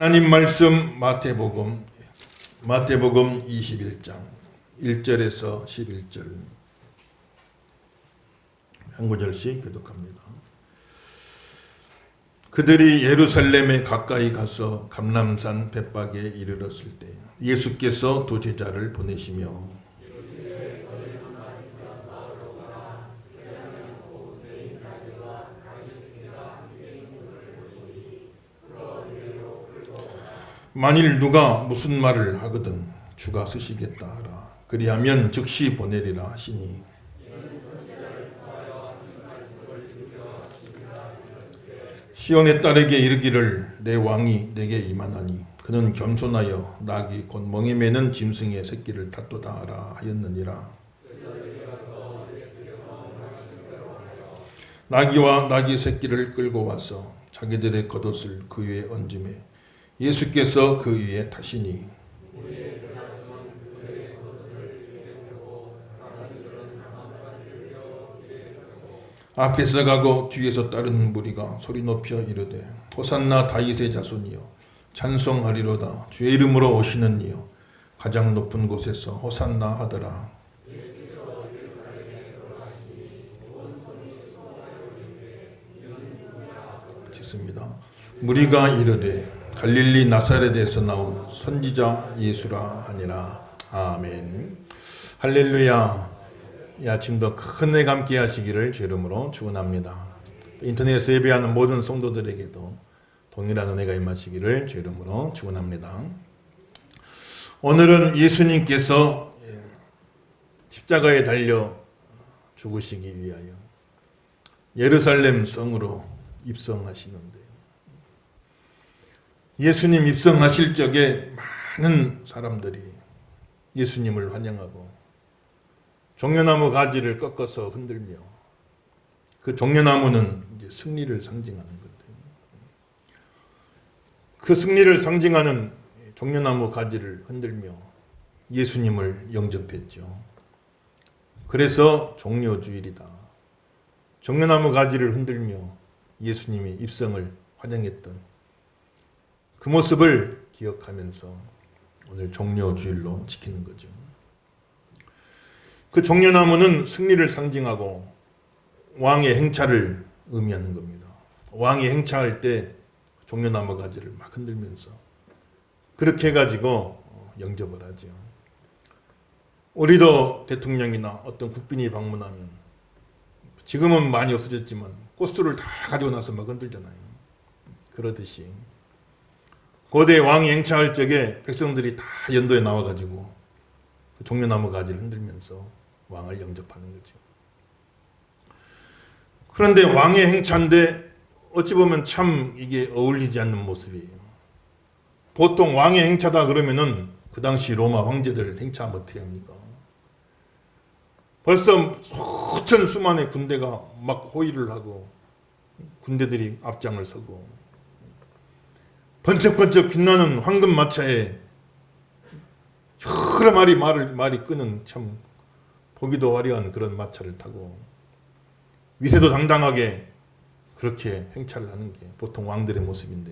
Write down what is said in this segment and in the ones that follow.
하나님 말씀 마태복음 21장 1절에서 11절 한 구절씩 교독합니다. 그들이 예루살렘에 가까이 가서 감람산 벳박에 이르렀을 때 예수께서 두 제자를 보내시며 만일 누가 무슨 말을 하거든 주가 쓰시겠다 하라. 그리하면 즉시 보내리라 하시니 시온의 딸에게 이르기를 내 왕이 내게 임하나니 그는 겸손하여 낙이 곧 멍에 매는 짐승의 새끼를 탓도다 하라 하였느니라. 나귀와 나귀 새끼를 끌고 와서 자기들의 겉옷을 그 위에 얹음에 예수께서 그 위에 타시니 앞에서 가고 뒤에서 따르는 무리가 소리 높여 이르되 호산나 다윗의 자손이여 찬송하리로다 주의 이름으로 오시는 이여 가장 높은 곳에서 호산나 하더라. 짓습니다. 무리가 이르되 갈릴리 나사렛에서 나온 선지자 예수라 하니라. 아멘. 할렐루야. 이 아침도 큰 애 감게 하시기를 주 이름으로 축원합니다. 인터넷에서 예배하는 모든 성도들에게도 동일한 은혜가 임하시기를 주 이름으로 축원합니다. 오늘은 예수님께서 십자가에 달려 죽으시기 위하여 예루살렘 성으로 입성하시는데 예수님 입성하실 적에 많은 사람들이 예수님을 환영하고 종려나무 가지를 꺾어서 흔들며 그 종려나무는 이제 승리를 상징하는 건데 그 승리를 상징하는 종려나무 가지를 흔들며 예수님을 영접했죠. 그래서 종려주일이다. 종려나무 가지를 흔들며 예수님이 입성을 환영했던 그 모습을 기억하면서 오늘 종려주일로 지키는 거죠. 그 종려나무는 승리를 상징하고 왕의 행차를 의미하는 겁니다. 왕이 행차할 때 종려나무 가지를 막 흔들면서 그렇게 해가지고 영접을 하죠. 우리도 대통령이나 어떤 국빈이 방문하면 지금은 많이 없어졌지만 꽃술을 다 가지고 나서 막 흔들잖아요. 그러듯이 고대 왕이 행차할 적에 백성들이 다 연도에 나와가지고 그 종려나무 가지를 흔들면서 왕을 영접하는 거죠. 그런데 왕의 행차인데 어찌 보면 참 이게 어울리지 않는 모습이에요. 보통 왕의 행차다 그러면은 그 당시 로마 황제들 행차하면 어떻게 합니까? 벌써 수천 수만의 군대가 막 호위를 하고 군대들이 앞장을 서고 번쩍번쩍 빛나는 황금 마차에 여러 마리 말이 끄는 참 보기도 화려한 그런 마차를 타고 위세도 당당하게 그렇게 행차를 하는 게 보통 왕들의 모습인데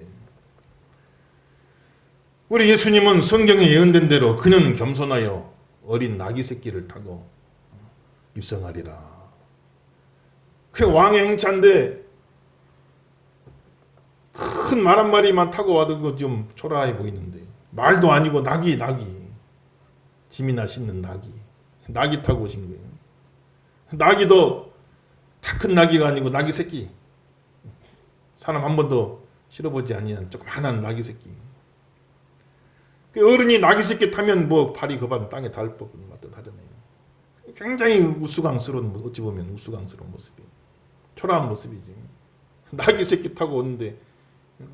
우리 예수님은 성경에 예언된 대로 그는 겸손하여 어린 나귀 새끼를 타고 입성하리라. 그게 왕의 행차인데 큰 말 한 마리만 타고 와도 그거 좀 초라해 보이는데 말도 아니고 나귀 짐이나 싣는 나귀 타고 오신 거예요. 나귀도 다 큰 나귀가 아니고 나귀 새끼 사람 한 번도 실어보지 아니한 조그만한 나귀 새끼. 그 어른이 나귀 새끼 타면 뭐 발이 거반 땅에 닿을 법은 하잖아요. 굉장히 우스꽝스러운 어찌 보면 우스꽝스러운 모습이에요. 초라한 모습이지. 나귀 새끼 타고 오는데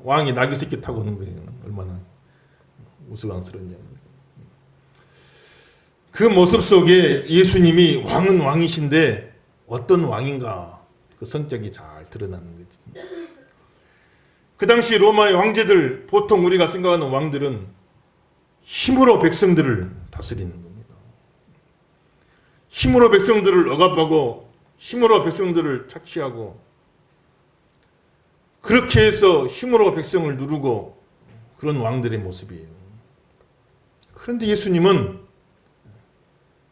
왕이 나귀 새끼 타고 오는 거예요. 얼마나 우스꽝스러웠냐. 그 모습 속에 예수님이 왕은 왕이신데 어떤 왕인가 그 성격이 잘 드러나는 거지. 그 당시 로마의 황제들 보통 우리가 생각하는 왕들은 힘으로 백성들을 다스리는 겁니다. 힘으로 백성들을 억압하고 힘으로 백성들을 착취하고 그렇게 해서 힘으로 백성을 누르고 그런 왕들의 모습이에요. 그런데 예수님은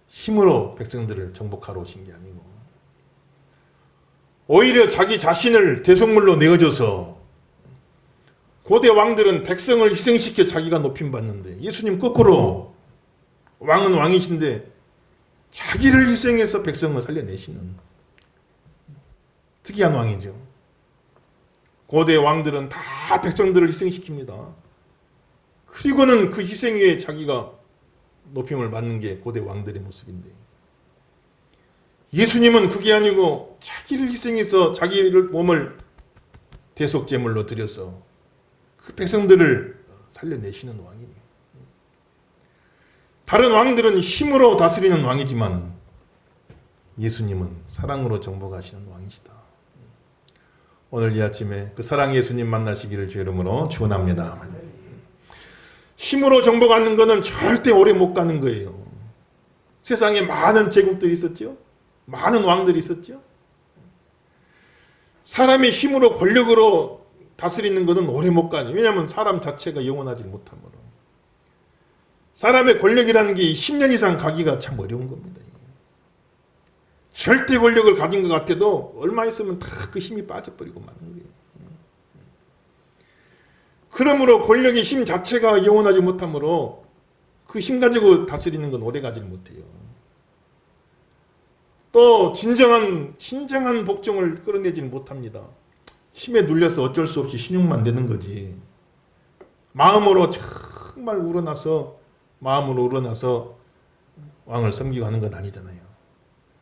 힘으로 백성들을 정복하러 오신 게 아니고 오히려 자기 자신을 대속물로 내어줘서 고대 왕들은 백성을 희생시켜 자기가 높임받는데 예수님 거꾸로 왕은 왕이신데 자기를 희생해서 백성을 살려내시는 특이한 왕이죠. 고대 왕들은 다 백성들을 희생시킵니다. 그리고는 그 희생 위에 자기가 높임을 받는 게 고대 왕들의 모습인데 예수님은 그게 아니고 자기를 희생해서 자기를 몸을 대속제물로 드려서 그 백성들을 살려내시는 왕이에요. 다른 왕들은 힘으로 다스리는 왕이지만 예수님은 사랑으로 정복하시는 왕이시다. 오늘 이 아침에 그 사랑 예수님 만나시기를 주의 이름으로 축원합니다. 힘으로 정복하는 것은 절대 오래 못 가는 거예요. 세상에 많은 제국들이 있었죠. 많은 왕들이 있었죠. 사람의 힘으로 권력으로 다스리는 것은 오래 못 가요. 왜냐하면 사람 자체가 영원하지 못하므로. 사람의 권력이라는 게 10년 이상 가기가 참 어려운 겁니다. 절대 권력을 가진 것 같아도 얼마 있으면 다 그 힘이 빠져버리고 마는 거예요. 그러므로 권력의 힘 자체가 영원하지 못하므로 그 힘 가지고 다스리는 건 오래 가지 못해요. 또 진정한 복종을 끌어내지는 못합니다. 힘에 눌려서 어쩔 수 없이 신용만 내는 거지. 마음으로 정말 우러나서 왕을 섬기고 하는 건 아니잖아요.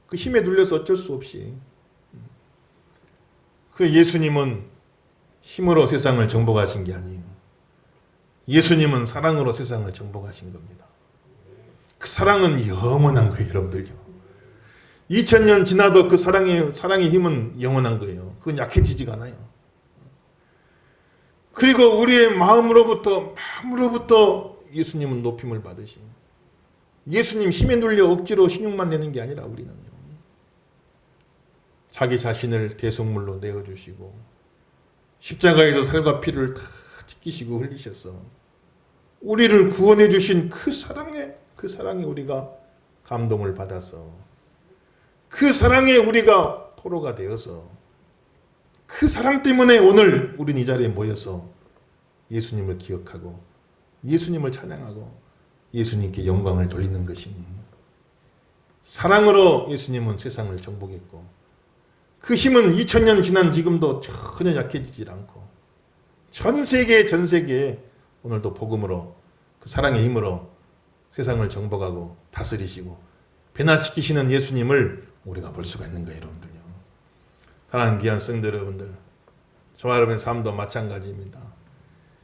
그 힘에 눌려서 어쩔 수 없이. 그 예수님은 힘으로 세상을 정복하신 게 아니에요. 예수님은 사랑으로 세상을 정복하신 겁니다. 그 사랑은 영원한 거예요, 여러분들요. 2000년 지나도 그 사랑의 힘은 영원한 거예요. 그건 약해지지가 않아요. 그리고 우리의 마음으로부터 예수님은 높임을 받으시. 예수님 힘에 눌려 억지로 신용만 내는 게 아니라 우리는요. 자기 자신을 대속물로 내어주시고 십자가에서 살과 피를 다 찢기시고 흘리셔서 우리를 구원해 주신 그 사랑에 우리가 감동을 받아서 그 사랑에 우리가 토로가 되어서 그 사랑 때문에 오늘 우린 이 자리에 모여서 예수님을 기억하고 예수님을 찬양하고 예수님께 영광을 돌리는 것이니 사랑으로 예수님은 세상을 정복했고 그 힘은 2000년 지난 지금도 전혀 약해지질 않고 전 세계에 오늘도 복음으로 그 사랑의 힘으로 세상을 정복하고 다스리시고 변화시키시는 예수님을 우리가 볼 수가 있는 거예요, 여러분들요. 사랑하는 귀한 성도 여러분들, 저와 여러분의 삶도 마찬가지입니다.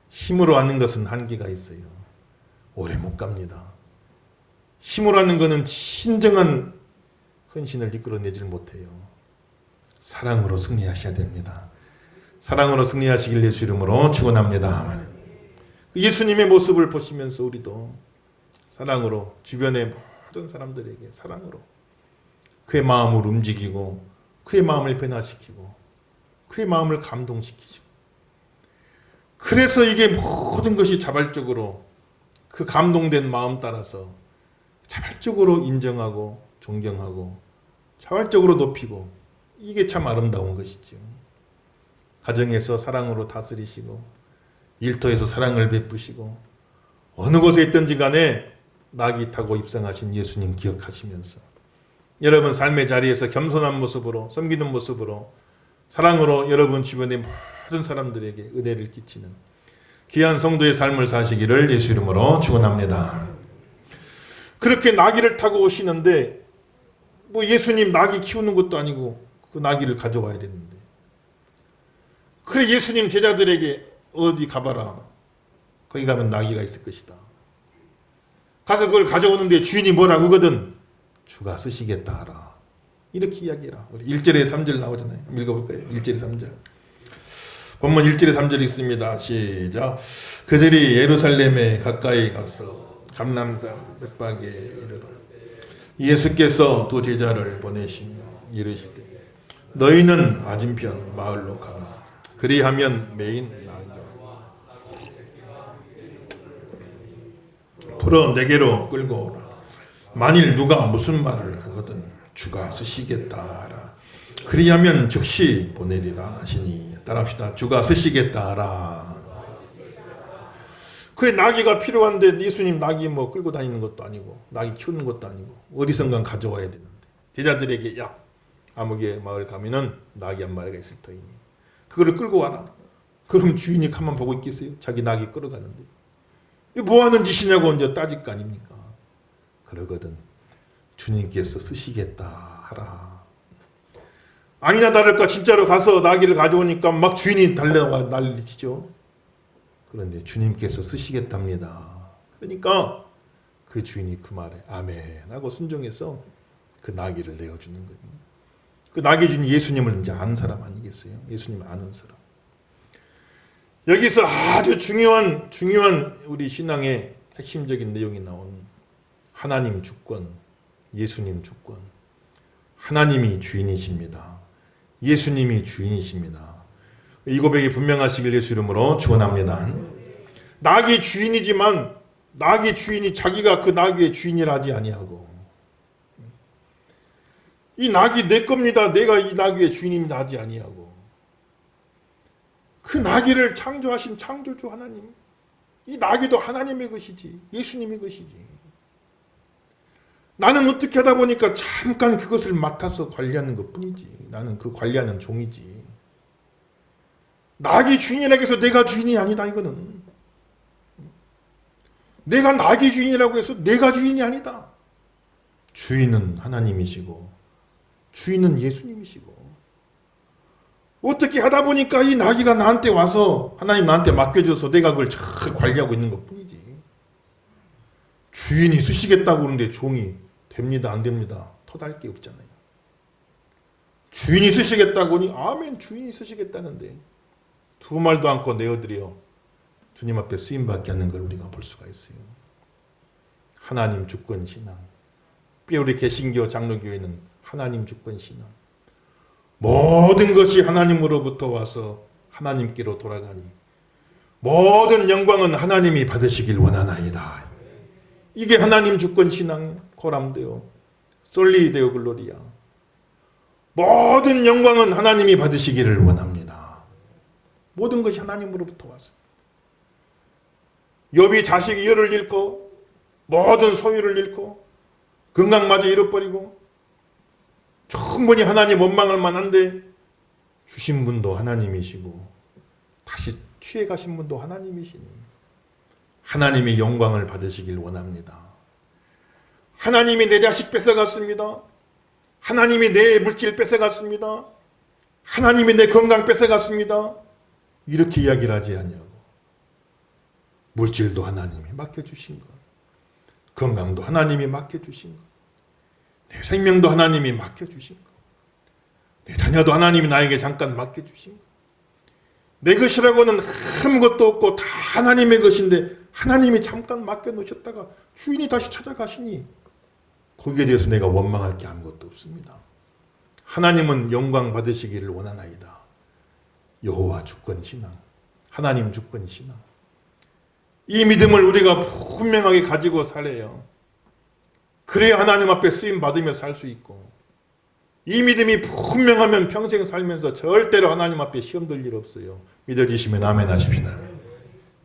힘으로 하는 것은 한계가 있어요. 오래 못 갑니다. 힘으로 하는 것은 진정한 헌신을 이끌어내질 못해요. 사랑으로 승리하셔야 됩니다. 사랑으로 승리하시길 예수 이름으로 축원합니다. 예수님의 모습을 보시면서 우리도 사랑으로 주변의 모든 사람들에게 사랑으로 그의 마음을 움직이고 그의 마음을 변화시키고 그의 마음을 감동시키시고 그래서 이게 모든 것이 자발적으로 그 감동된 마음 따라서 자발적으로 인정하고 존경하고 자발적으로 높이고 이게 참 아름다운 것이죠. 가정에서 사랑으로 다스리시고 일터에서 사랑을 베푸시고 어느 곳에 있든지 간에 낙이 타고 입성하신 예수님 기억하시면서 여러분 삶의 자리에서 겸손한 모습으로 섬기는 모습으로 사랑으로 여러분 주변의 모든 사람들에게 은혜를 끼치는 귀한 성도의 삶을 사시기를 예수 이름으로 축원합니다. 그렇게 나귀를 타고 오시는데 뭐 예수님 나귀 키우는 것도 아니고 그 나귀를 가져와야 되는데 그래 예수님 제자들에게 어디 가봐라. 거기 가면 나귀가 있을 것이다. 가서 그걸 가져오는데 주인이 뭐라고 하거든. 주가 쓰시겠다 하라. 이렇게 이야기해라. 우리 1절에 3절 나오잖아요. 읽어볼까요? 1절에 3절. 본문 1절에 3절 있습니다. 시작. 그들이 예루살렘에 가까이 가서 감람산 벳박에 이르러 예수께서 두 제자를 보내시며 이르시되 너희는 맞은편 마을로 가라. 그리하면 메인 나귀 풀어 내게로 끌고 오라. 만일 누가 무슨 말을 하거든 주가 쓰시겠다 하라. 그리하면 즉시 보내리라 하시니. 따라합시다. 주가 쓰시겠다 하라. 그게 나귀가 필요한데 예수님 나귀 뭐 끌고 다니는 것도 아니고 나귀 키우는 것도 아니고 어디선가 가져와야 되는데 제자들에게 야 아무개 마을 가면은 나귀 한 마리가 있을 터이니 그거를 끌고 와라. 그럼 주인이 가만 보고 있겠어요? 자기 나귀 끌어가는데 이게 뭐 하는 짓이냐고 이제 따질 거 아닙니까? 그러거든. 주님께서 쓰시겠다 하라. 아니나 다를까 진짜로 가서 나귀를 가져오니까 막 주인이 달려와 난리치죠. 그런데 주님께서 쓰시겠답니다. 그러니까 그 주인이 그 말에 아멘 하고 순종해서 그 나귀를 내어주는 거예요. 그 나귀 주인 예수님을 이제 아는 사람 아니겠어요? 예수님을 아는 사람. 여기서 아주 중요한 우리 신앙의 핵심적인 내용이 나오는 하나님 주권, 예수님 주권. 하나님이 주인이십니다. 예수님이 주인이십니다. 이 고백이 분명하시길 예수 이름으로 축원합니다. 나귀 주인이지만 나귀 주인이 자기가 그 나귀의 주인이라 하지 아니하고 이 나귀 내 겁니다. 내가 이 나귀의 주인입니다 하지 아니하고 그 나귀를 창조하신 창조주 하나님, 이 나귀도 하나님의 것이지 예수님의 것이지. 나는 어떻게 하다 보니까 잠깐 그것을 맡아서 관리하는 것뿐이지. 나는 그 관리하는 종이지. 나귀 주인이라고 해서 내가 주인이 아니다 이거는. 내가 나귀 주인이라고 해서 내가 주인이 아니다. 주인은 하나님이시고 주인은 예수님이시고 어떻게 하다 보니까 이 나귀가 나한테 와서 하나님 나한테 맡겨줘서 내가 그걸 잘 관리하고 있는 것뿐이지. 주인이 쓰시겠다고 그러는데 종이 됩니다 안 됩니다 토달 게 없잖아요. 주인이 쓰시겠다고 하니 아멘 주인이 쓰시겠다는데 두 말도 않고 내어드려 주님 앞에 쓰임받게 하는 걸 우리가 볼 수가 있어요. 하나님 주권 신앙. 우리 개신교 장로교회는 하나님 주권 신앙. 모든 것이 하나님으로부터 와서 하나님께로 돌아가니 모든 영광은 하나님이 받으시길 원하나이다. 이게 하나님 주권 신앙. 코람데오 솔리데오 글로리아. 모든 영광은 하나님이 받으시기를 원합니다. 모든 것이 하나님으로부터 왔습니다. 욥이 자식이 열을 잃고 모든 소유를 잃고 건강마저 잃어버리고 충분히 하나님 원망할 만한데 주신 분도 하나님이시고 다시 취해가신 분도 하나님이시니 하나님의 영광을 받으시길 원합니다. 하나님이 내 자식 뺏어갔습니다. 하나님이 내 물질 뺏어갔습니다. 하나님이 내 건강 뺏어갔습니다. 이렇게 이야기를 하지 않냐고. 물질도 하나님이 맡겨주신 것, 건강도 하나님이 맡겨주신 것, 내 생명도 하나님이 맡겨주신 것, 내 자녀도 하나님이 나에게 잠깐 맡겨주신 것, 내 것이라고는 아무것도 없고 다 하나님의 것인데 하나님이 잠깐 맡겨놓으셨다가 주인이 다시 찾아가시니 거기에 대해서 내가 원망할 게 아무것도 없습니다. 하나님은 영광 받으시기를 원하나이다. 여호와 주권 신앙, 하나님 주권 신앙. 이 믿음을 우리가 분명하게 가지고 살아요. 그래야 하나님 앞에 쓰임 받으며 살 수 있고 이 믿음이 분명하면 평생 살면서 절대로 하나님 앞에 시험 들 일 없어요. 믿어지시면 아멘 하십시다.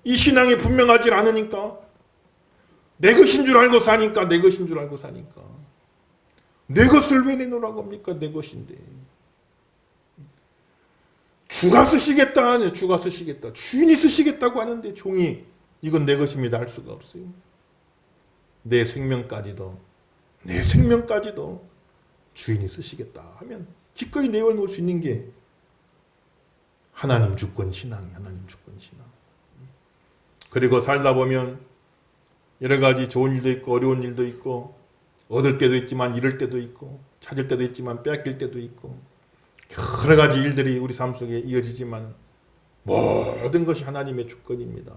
이 신앙이 분명하지 않으니까 내 것인 줄 알고 사니까 내 것인 줄 알고 사니까 내 것을 왜 내놓으라고 합니까? 내 것인데. 주가 쓰시겠다 하냐? 주가 쓰시겠다. 주인이 쓰시겠다고 하는데 종이 이건 내 것입니다 할 수가 없어요. 내 생명까지도 주인이 쓰시겠다 하면 기꺼이 내어놓을 수 있는 게 하나님 주권 신앙이 하나님 주권 신앙. 그리고 살다 보면 여러 가지 좋은 일도 있고 어려운 일도 있고 얻을 때도 있지만 잃을 때도 있고 찾을 때도 있지만 뺏길 때도 있고 여러 가지 일들이 우리 삶 속에 이어지지만 모든 것이 하나님의 주권입니다.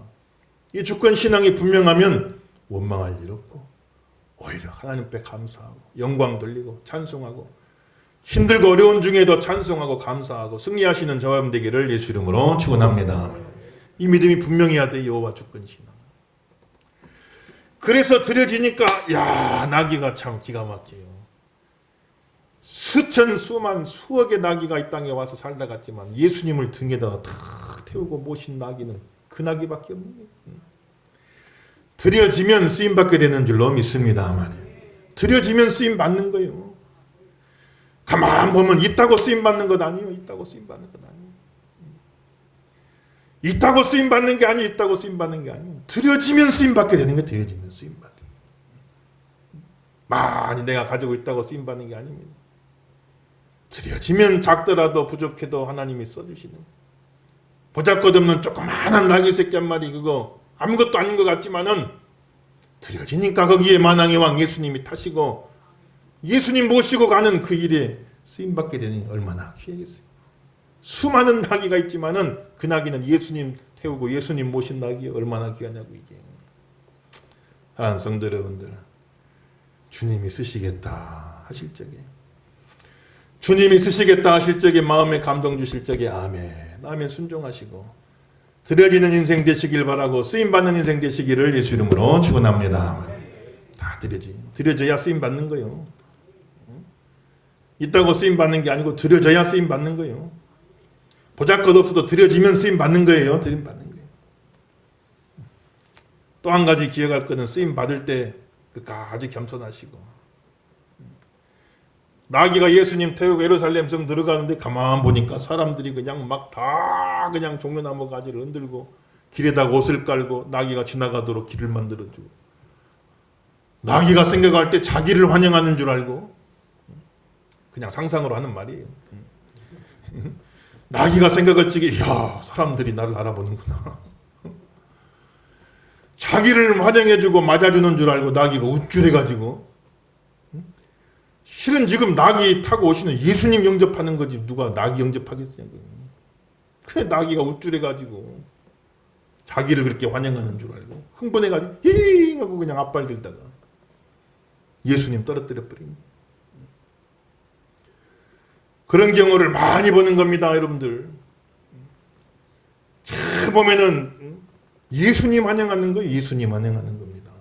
이 주권 신앙이 분명하면 원망할 일 없고 오히려 하나님 앞에 감사하고 영광 돌리고 찬송하고 힘들고 어려운 중에도 찬송하고 감사하고 승리하시는 저와 여러분 되기를 예수 이름으로 축원합니다. 이 믿음이 분명해야 돼. 여호와 주권 신앙. 그래서 드려지니까 야 나귀가 참 기가 막혀요. 수천 수만 수억의 나귀가 이 땅에 와서 살다 갔지만 예수님을 등에다가 탁 태우고 모신 나귀는 그 나귀밖에 없는 거예요. 드려지면 쓰임받게 되는 줄로 믿습니다만 드려지면 쓰임받는 거예요. 가만 보면 있다고 쓰임받는 것 아니에요. 있다고 쓰임받는 것 아니에요. 있다고 쓰임받는 게 아니에요. 있다고 쓰임받는 게 아니에요. 드려지면 쓰임받게 되는 게 드려지면 쓰임받아요. 많이 내가 가지고 있다고 쓰임받는 게 아닙니다. 드려지면 작더라도 부족해도 하나님이 써주시는 보잘것없는 조그마한 나귀 새끼 한 마리 그거 아무것도 아닌 것 같지만은 드려지니까 거기에 만왕의 왕 예수님이 타시고 예수님 모시고 가는 그 일에 쓰임받게 되니 얼마나 귀하겠어요. 수많은 나귀가 있지만은 그 나귀는 예수님 태우고 예수님 모신 나귀 얼마나 귀하냐고 이게. 사랑하는 성도 여러분들, 주님이 쓰시겠다 하실 적에 주님이 쓰시겠다 하실 적에 마음에 감동 주실 적에 아멘 순종하시고 드려지는 인생 되시길 바라고 쓰임받는 인생 되시기를 예수 이름으로 축원합니다. 다 드려져야 쓰임받는 거예요. 있다고 쓰임받는 게 아니고 드려져야 쓰임받는 거예요. 보잘것없어도 드려지면 쓰임받는 거예요. 드림받는 거예요. 또 한 가지 기억할 것은 쓰임받을 때 끝까지 겸손하시고 나귀가 예수님 태우고 예루살렘 성 들어가는데 가만 보니까 사람들이 그냥 막 다 그냥 종려나무 가지를 흔들고 길에다가 옷을 깔고 나귀가 지나가도록 길을 만들어주고 나귀가 생각할 때 자기를 환영하는 줄 알고 그냥 상상으로 하는 말이에요. 나귀가 생각할 적에 이야 사람들이 나를 알아보는구나. 자기를 환영해주고 맞아주는 줄 알고 나귀가 우쭐해가지고 실은 지금 나귀 타고 오시는 예수님 영접하는 거지 누가 나귀 영접하겠냐고요. 그래 나귀가 우쭐해가지고 자기를 그렇게 환영하는 줄 알고 흥분해가지고 히잉 하고 그냥 앞발 들다가 예수님 떨어뜨려 버리는 그런 경우를 많이 보는 겁니다. 여러분들 참 보면은 예수님 환영하는 거 예수님 환영하는 겁니다.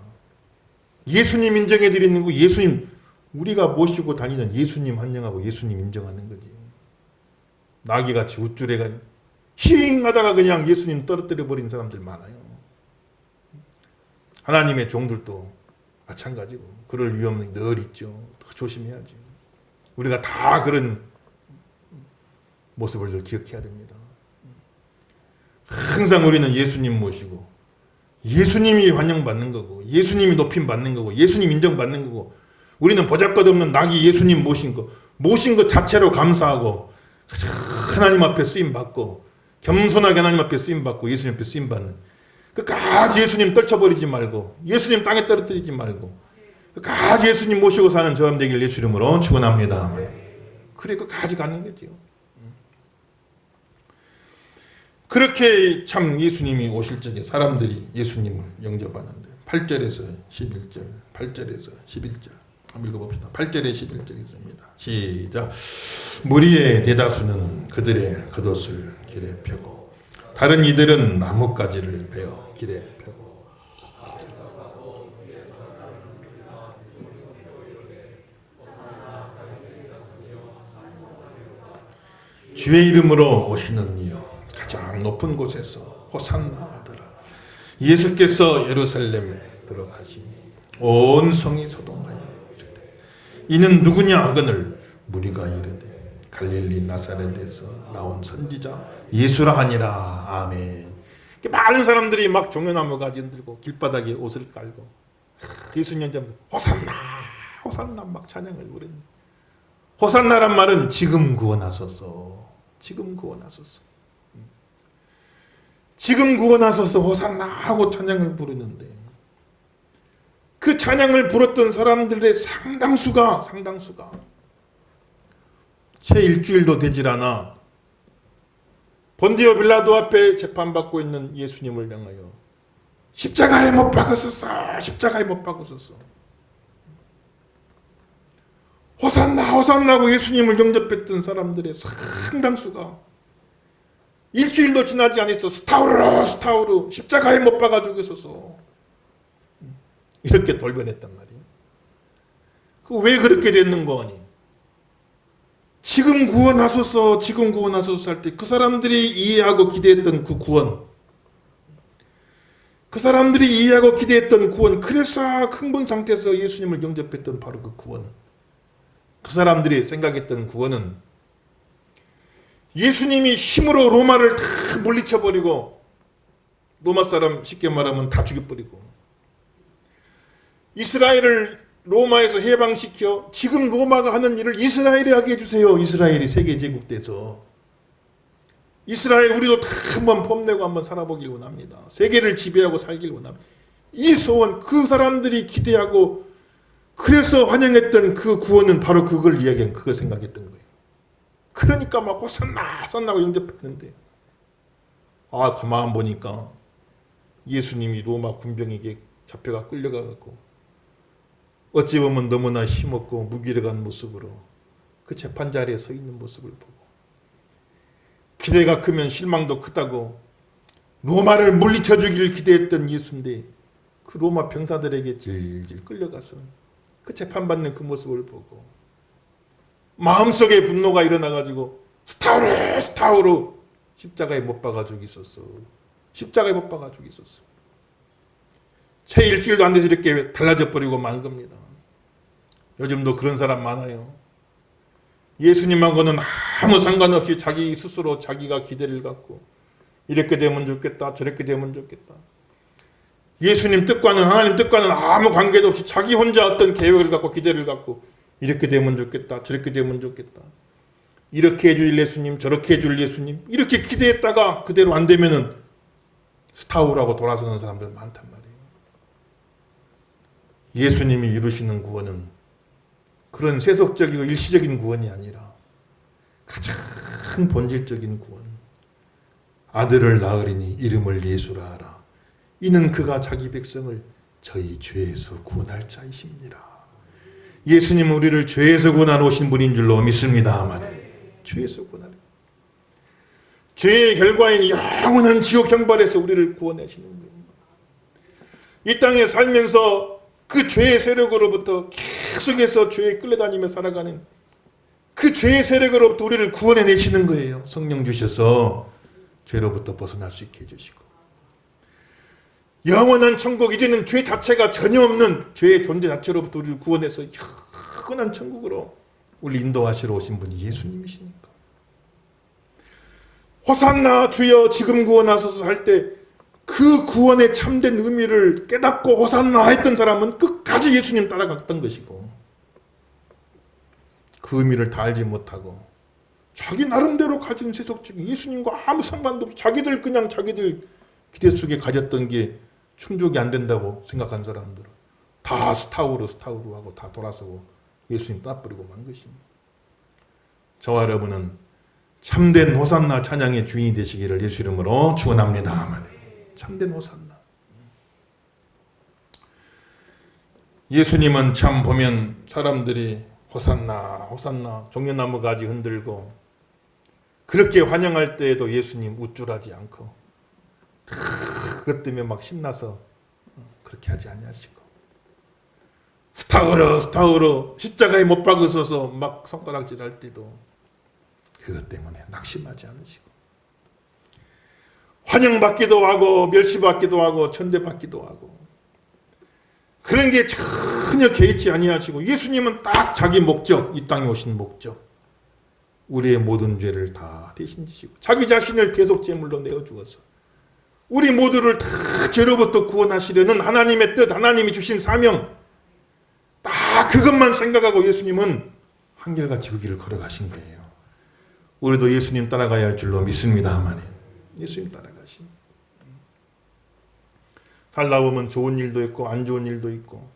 예수님 인정해 드리는 거 예수님 우리가 모시고 다니는 예수님 환영하고 예수님 인정하는 거지. 나귀같이 우쭐해가지고 히잉 하다가 그냥 예수님 떨어뜨려 버린 사람들 많아요. 하나님의 종들도 마찬가지고 그럴 위험이 늘 있죠. 더 조심해야죠. 우리가 다 그런 모습을 늘 기억해야 됩니다. 항상 우리는 예수님 모시고 예수님이 환영받는 거고 예수님이 높임받는 거고 예수님 인정받는 거고 우리는 보잘것없는 나귀 예수님 모신 것 자체로 감사하고 하나님 앞에 쓰임받고 겸손하게 하나님 앞에 쓰임받고 예수님 앞에 쓰임받는 끝까지 예수님 떨쳐버리지 말고 예수님 땅에 떨어뜨리지 말고 끝까지 예수님 모시고 사는 저함 되길 예수 이름으로 축원합니다. 그래 끝까지 가는 거죠. 그렇게 참 예수님이 오실 적에 사람들이 예수님을 영접하는데 8절에서 11절 8절에서 11절 한번 읽어봅시다. 8절에 11절 있습니다. 시작. 무리의 대다수는 그들의 겉옷을 길에 펴고 다른 이들은 나뭇가지를 베어 길에 펴고 주의 이름으로 오시는 이여 가장 높은 곳에서 호산나 하더라. 예수께서 예루살렘에 들어가시니 온 성이 소동하여 이르되 이는 누구냐 하거늘 무리가 이르되 갈릴리 나사렛에서 나온 선지자 예수라 하니라. 아멘. 많은 사람들이 막 종려나무 가지 흔들고 길바닥에 옷을 깔고 예수님 잡고 호산나 호산나 막 찬양을 부르는. 호산나란 말은 지금 구원하소서 지금 구원하소서 지금 구원하소서 호산나 하고 찬양을 부르는데 그 찬양을 부르던 사람들의 상당수가 채 일주일도 되질 않아 본디오 빌라도 앞에 재판받고 있는 예수님을 향하여 십자가에 못 박으소서 십자가에 못 박으소서 호산나 호산나고 예수님을 영접했던 사람들의 상당수가 일주일도 지나지 않았어 스타우르 십자가에 못 박아 죽였어서 이렇게 돌변했단 말이에요. 왜 그렇게 됐는 거니? 지금 구원하소서, 지금 구원하소서 할 때 그 사람들이 이해하고 기대했던 그 구원, 그 사람들이 이해하고 기대했던 구원, 그래서 흥분 상태에서 예수님을 영접했던 바로 그 구원, 그 사람들이 생각했던 구원은 예수님이 힘으로 로마를 다 물리쳐버리고, 로마 사람 쉽게 말하면 다 죽여버리고, 이스라엘을 로마에서 해방시켜 지금 로마가 하는 일을 이스라엘이 하게 해주세요. 이스라엘이 세계제국 돼서 이스라엘 우리도 다 한번 폼내고 한번 살아보길 원합니다. 세계를 지배하고 살길 원합니다. 이 소원, 그 사람들이 기대하고 그래서 환영했던 그 구원은 바로 그걸 이야기한, 그걸 생각했던 거예요. 그러니까 막 호산나 호산나고 영접했는데, 가만 보니까 예수님이 로마 군병에게 잡혀가 끌려가고 어찌 보면 너무나 힘없고 무기력한 모습으로 그 재판 자리에 서 있는 모습을 보고, 기대가 크면 실망도 크다고 로마를 물리쳐 주기를 기대했던 예수인데 그 로마 병사들에게 질질 끌려가서 그 재판받는 그 모습을 보고 마음속에 분노가 일어나가지고 스타우르 스타우르 십자가에 못 박아 죽이소서, 십자가에 못 박아 죽이소서. 채 일주일도 안 돼서 이렇게 달라져 버리고 만 겁니다. 요즘도 그런 사람 많아요. 예수님하고는 아무 상관없이 자기 스스로 자기가 기대를 갖고 이렇게 되면 좋겠다, 저렇게 되면 좋겠다. 예수님 뜻과는, 하나님 뜻과는 아무 관계도 없이 자기 혼자 어떤 계획을 갖고 기대를 갖고 이렇게 되면 좋겠다, 저렇게 되면 좋겠다. 이렇게 해줄 예수님, 저렇게 해줄 예수님, 이렇게 기대했다가 그대로 안 되면은 스타우라고 돌아서는 사람들 많단 말이에요. 예수님이 이루시는 구원은 그런 세속적이고 일시적인 구원이 아니라 가장 본질적인 구원. 아들을 낳으리니 이름을 예수라 하라. 이는 그가 자기 백성을 저희 죄에서 구원할 자이십니다. 예수님은 우리를 죄에서 구원하러 오신 분인 줄로 믿습니다만, 죄에서 구원하려, 죄의 결과인 영원한 지옥 형벌에서 우리를 구원하시는 거예요. 이 땅에 살면서 그 죄의 세력으로부터 계속해서 죄에 끌려다니며 살아가는 그 죄의 세력으로부터 우리를 구원해내시는 거예요. 성령 주셔서 죄로부터 벗어날 수 있게 해주시고, 영원한 천국, 이제는 죄 자체가 전혀 없는 죄의 존재 자체로부터 우리를 구원해서 영원한 천국으로 우리 인도하시러 오신 분이 예수님이시니까. 호산나 주여 지금 구원하소서 할 때 그 구원의 참된 의미를 깨닫고 호산나 했던 사람은 끝까지 예수님 따라갔던 것이고, 그 의미를 다 알지 못하고 자기 나름대로 가진 세속적인 예수님과 아무 상관도 없이 자기들 기대 속에 가졌던 게 충족이 안 된다고 생각한 사람들은 다 스타우르 하고 다 돌아서고 예수님 떠나버리고 만 것입니다. 저와 여러분은 참된 호산나 찬양의 주인이 되시기를 예수 이름으로 축원합니다. 참된 호산나. 예수님은 참 보면 사람들이 호산나 종려나무 가지 흔들고 그렇게 환영할 때에도 예수님 우쭐하지 않고 그것 때문에 막 신나서 그렇게 하지 아니하시고, 스타우르 십자가에 못 박으셔서 막 손가락질 할 때도 그것 때문에 낙심하지 않으시고, 환영받기도 하고 멸시받기도 하고 천대받기도 하고 그런 게 전혀 개의치 아니하시고, 예수님은 딱 자기 목적, 이 땅에 오신 목적, 우리의 모든 죄를 다 대신 지시고 자기 자신을 계속 제물로 내어주어서 우리 모두를 다 죄로부터 구원하시려는 하나님의 뜻, 하나님이 주신 사명, 딱 그것만 생각하고 예수님은 한결같이 그 길을 걸어가신 거예요. 우리도 예수님 따라가야 할 줄로 믿습니다만, 예수님 따라가신. 살다 보면 좋은 일도 있고 안 좋은 일도 있고,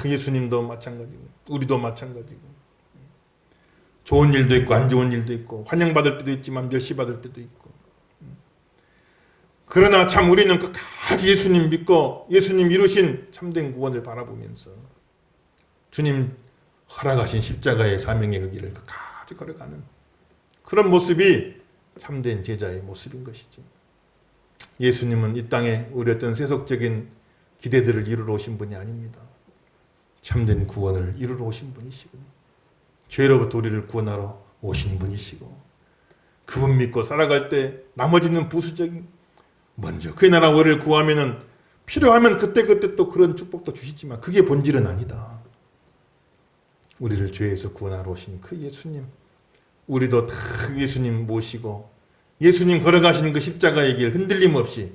예수님도 마찬가지고 우리도 마찬가지고, 좋은 일도 있고 안 좋은 일도 있고 환영받을 때도 있지만 멸시받을 때도 있고, 그러나 참 우리는 끝까지 예수님 믿고 예수님 이루신 참된 구원을 바라보면서 주님 허락하신 십자가의 사명의 그 길을 끝까지 걸어가는 그런 모습이 참된 제자의 모습인 것이지. 예수님은 이 땅에 우리 어떤 세속적인 기대들을 이루러 오신 분이 아닙니다. 참된 구원을 이루러 오신 분이시고 죄로부터 우리를 구원하러 오신 분이시고 그분 믿고 살아갈 때 나머지는 부수적인 먼저 그의 나라 의를 구하면은 필요하면 그때그때 또 그런 축복도 주시지만 그게 본질은 아니다. 우리를 죄에서 구원하러 오신 그 예수님, 우리도 다 예수님 모시고 예수님 걸어가시는 그 십자가의 길 흔들림 없이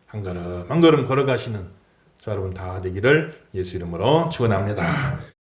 한 걸음 한 걸음 걸어가시는 저 여러분 다 되기를 예수 이름으로 축원합니다.